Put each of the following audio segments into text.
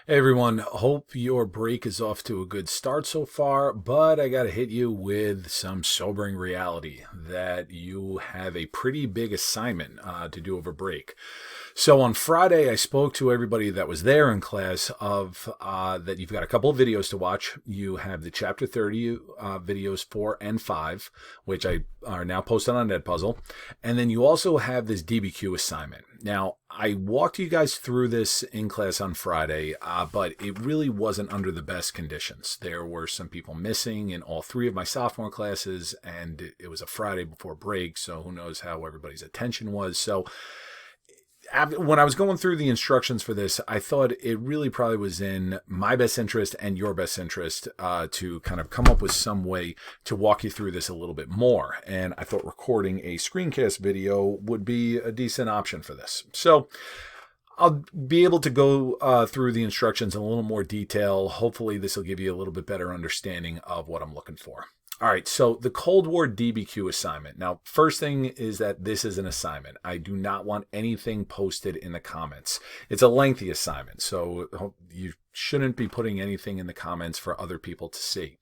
Hey everyone, hope your break is off to a good start so far, but I got to hit you with some sobering reality that you have a pretty big assignment to do over break. So on Friday, I spoke to everybody that was there in class of that you've got a couple of videos to watch. You have the Chapter 30 videos 4 and 5, which I are now posted on Edpuzzle. And then you also have this DBQ assignment. Now, I walked you guys through this in class on Friday, but it really wasn't under the best conditions. There were some people missing in all three of my sophomore classes, and it was a Friday before break, so who knows how everybody's attention was. So when I was going through the instructions for this, I thought it really probably was in my best interest and your best interest to kind of come up with some way to walk you through this a little bit more. And I thought recording a screencast video would be a decent option for this. So I'll be able to go through the instructions in a little more detail. Hopefully this will give you a little bit better understanding of what I'm looking for. All right, so the Cold War DBQ assignment. Now, first thing is that this is an assignment. I do not want anything posted in the comments. It's a lengthy assignment, so you shouldn't be putting anything in the comments for other people to see.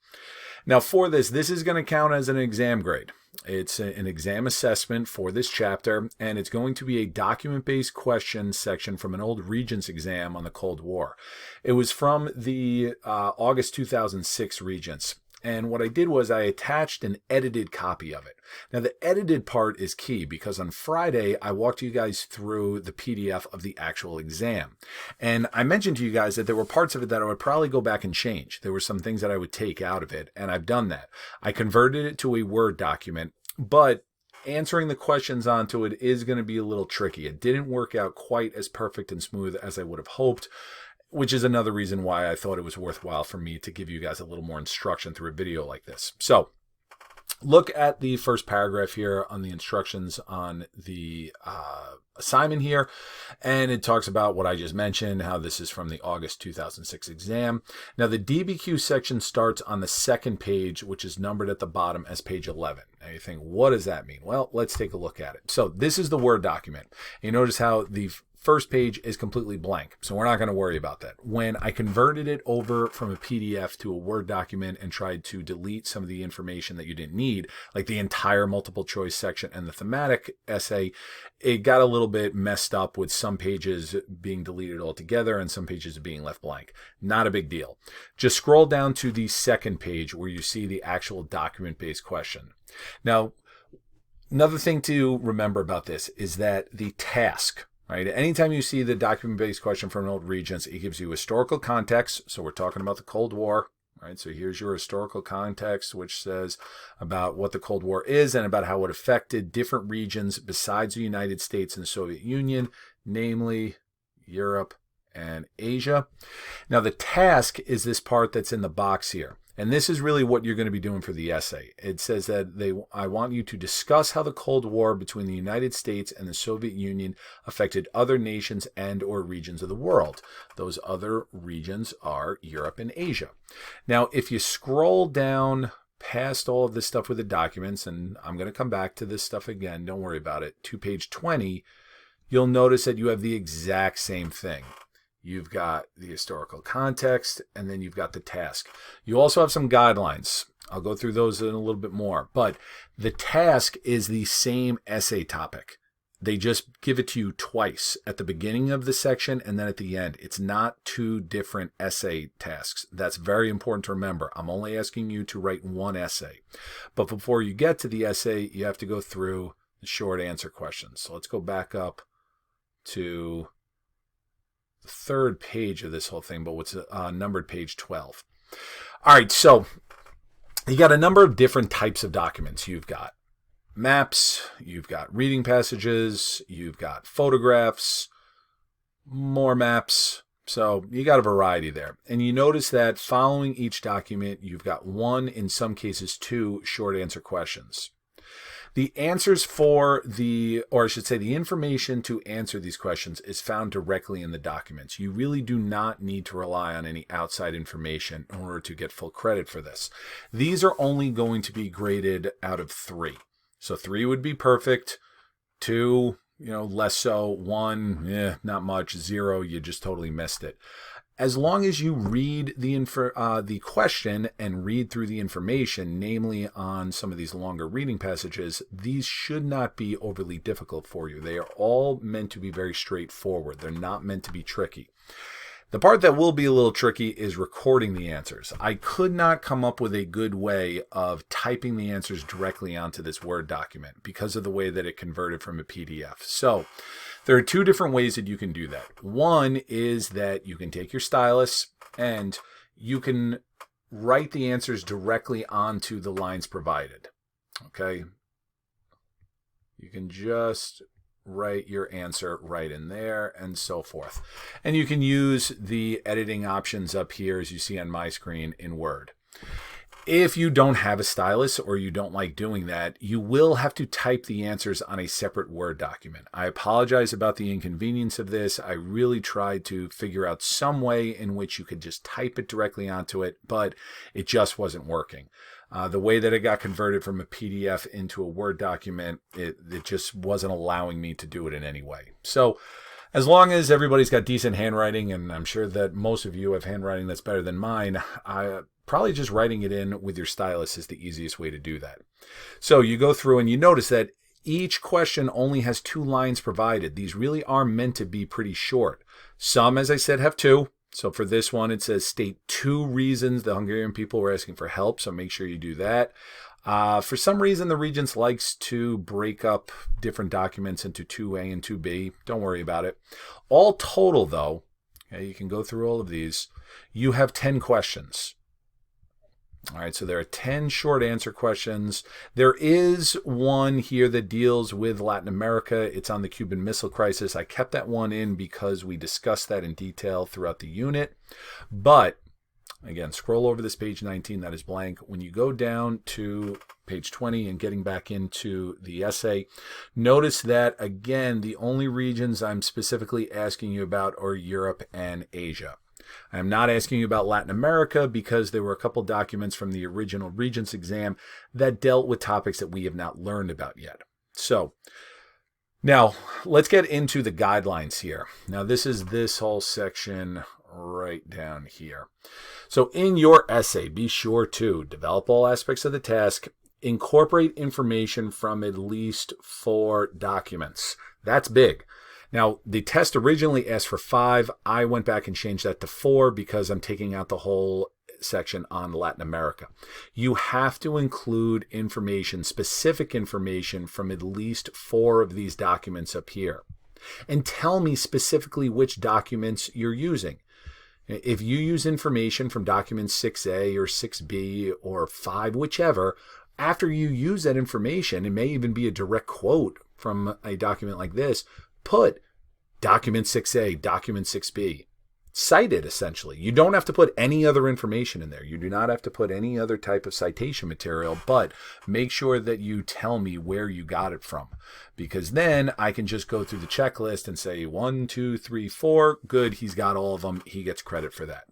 Now, for this is going to count as an exam grade. It's an exam assessment for this chapter, and it's going to be a document-based question section from an old Regents exam on the Cold War. It was from the August 2006 Regents. And what I did was I attached an edited copy of it. Now, the edited part is key because on Friday, I walked you guys through the PDF of the actual exam. And I mentioned to you guys that there were parts of it that I would probably go back and change. There were some things that I would take out of it, and I've done that. I converted it to a Word document, but answering the questions onto it is going to be a little tricky. It didn't work out quite as perfect and smooth as I would have hoped, which is another reason why I thought it was worthwhile for me to give you guys a little more instruction through a video like this. So look at the first paragraph here on the instructions on the assignment here, and it talks about what I just mentioned, how this is from the August 2006 exam. Now, the DBQ section starts on the second page, which is numbered at the bottom as page 11. Now you think, what does that mean? Well, let's take a look at it. So this is the Word document. You notice how the first page is completely blank, so we're not going to worry about that. When I converted it over from a PDF to a Word document and tried to delete some of the information that you didn't need, like the entire multiple choice section and the thematic essay, it got a little bit messed up with some pages being deleted altogether and some pages being left blank. Not a big deal. Just scroll down to the second page where you see the actual document-based question. Now, another thing to remember about this is that the task, right? Anytime you see the document-based question from an old Regents, it gives you historical context. So we're talking about the Cold War, right? So here's your historical context, which says about what the Cold War is and about how it affected different regions besides the United States and the Soviet Union, namely Europe and Asia. Now, the task is this part that's in the box here. And this is really what you're going to be doing for the essay. It says that I want you to discuss how the Cold War between the United States and the Soviet Union affected other nations and or regions of the world. Those other regions are Europe and Asia. Now, if you scroll down past all of this stuff with the documents, and I'm going to come back to this stuff again, don't worry about it, to page 20, you'll notice that you have the exact same thing. You've got the historical context, and then you've got the task. You also have some guidelines. I'll go through those in a little bit more. But the task is the same essay topic. They just give it to you twice, at the beginning of the section and then at the end. It's not two different essay tasks. That's very important to remember. I'm only asking you to write one essay. But before you get to the essay, you have to go through the short answer questions. So let's go back up to the third page of this whole thing, but what's numbered page 12. All right, so you got a number of different types of documents. You've got maps, you've got reading passages, you've got photographs, more maps. So you got a variety there. And you notice that following each document, you've got one, in some cases two, short answer questions. The answers for the information to answer these questions is found directly in the documents. You really do not need to rely on any outside information in order to get full credit for this. These are only going to be graded out of 3. So 3 would be perfect, 2, less so, 1, not much, 0, you just totally missed it. as long as you read the question and read through the information, namely on some of these longer reading passages, these should not be overly difficult for you. They are all meant to be very straightforward. They're not meant to be tricky. The part that will be a little tricky is recording the answers. I could not come up with a good way of typing the answers directly onto this Word document because of the way that it converted from a PDF. So there are two different ways that you can do that. One is that you can take your stylus and you can write the answers directly onto the lines provided. Okay? You can just write your answer right in there and so forth. And you can use the editing options up here as you see on my screen in Word. If you don't have a stylus or you don't like doing that, you will have to type the answers on a separate Word document. I apologize about the inconvenience of this. I really tried to figure out some way in which you could just type it directly onto it, but it just wasn't working. The way that it got converted from a PDF into a Word document, it just wasn't allowing me to do it in any way. So as long as everybody's got decent handwriting, and I'm sure that most of you have handwriting that's better than mine, probably just writing it in with your stylus is the easiest way to do that. So you go through and you notice that each question only has 2 lines provided. These really are meant to be pretty short. Some, as I said, have 2. So for this one, it says state 2 reasons the Hungarian people were asking for help. So make sure you do that. For some reason, the Regents likes to break up different documents into 2A and 2B. Don't worry about it. All total, though, okay, you can go through all of these. You have 10 questions. All right, so there are 10 short answer questions. There is one here that deals with Latin America. It's on the Cuban Missile Crisis. I kept that one in because we discussed that in detail throughout the unit. But again, scroll over this page 19, that is blank. When you go down to page 20 and getting back into the essay, notice that, again, the only regions I'm specifically asking you about are Europe and Asia. I'm not asking you about Latin America because there were a couple documents from the original Regents exam that dealt with topics that we have not learned about yet. So now let's get into the guidelines here. Now this is this whole section right down here. So in your essay, be sure to develop all aspects of the task, incorporate information from at least 4 documents. That's big. Now, the test originally asked for 5. I went back and changed that to 4 because I'm taking out the whole section on Latin America. You have to include information, specific information from at least 4 of these documents up here. And tell me specifically which documents you're using. If you use information from document 6A or 6B or 5, whichever, after you use that information, it may even be a direct quote from a document like this, put document 6A, document 6B. Cite it, essentially. You don't have to put any other information in there. You do not have to put any other type of citation material, but make sure that you tell me where you got it from. Because then I can just go through the checklist and say 1, 2, 3, 4. Good, he's got all of them. He gets credit for that.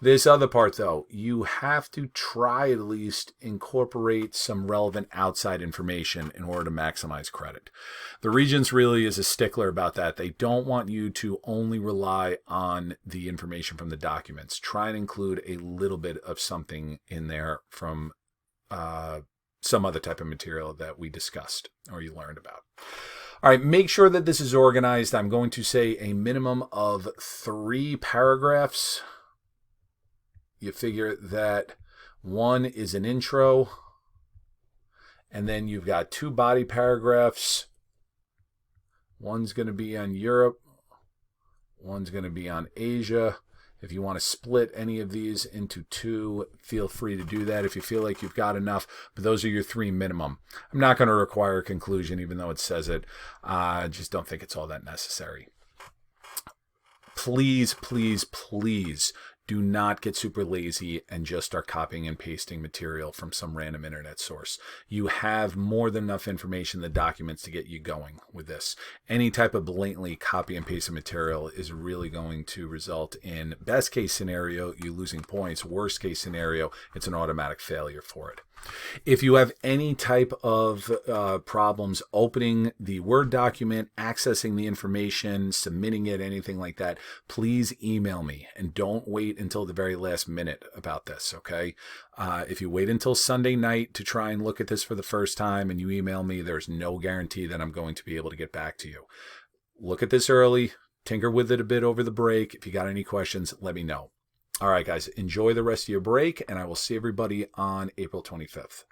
This other part, though, you have to try at least incorporate some relevant outside information in order to maximize credit. The Regents really is a stickler about that. They don't want you to only rely on the information from the documents. Try and include a little bit of something in there from some other type of material that we discussed or you learned about. All right, make sure that this is organized. I'm going to say a minimum of 3 paragraphs. You figure that 1 is an intro, and then you've got 2 body paragraphs. One's going to be on Europe. One's going to be on Asia. If you want to split any of these into 2, feel free to do that if you feel like you've got enough. But those are your 3 minimum. I'm not going to require a conclusion, even though it says it. I just don't think it's all that necessary. Please, please, please Do not get super lazy and just start copying and pasting material from some random internet source. You have more than enough information in the documents to get you going with this. Any type of blatantly copy and paste material is really going to result in, best case scenario, you losing points. Worst case scenario, it's an automatic failure for it. If you have any type of problems opening the Word document, accessing the information, submitting it, anything like that, please email me, and don't wait until the very last minute about this, okay? If you wait until Sunday night to try and look at this for the first time and you email me, there's no guarantee that I'm going to be able to get back to you. Look at this early, tinker with it a bit over the break. If you got any questions, let me know. All right, guys, enjoy the rest of your break, and I will see everybody on April 25th.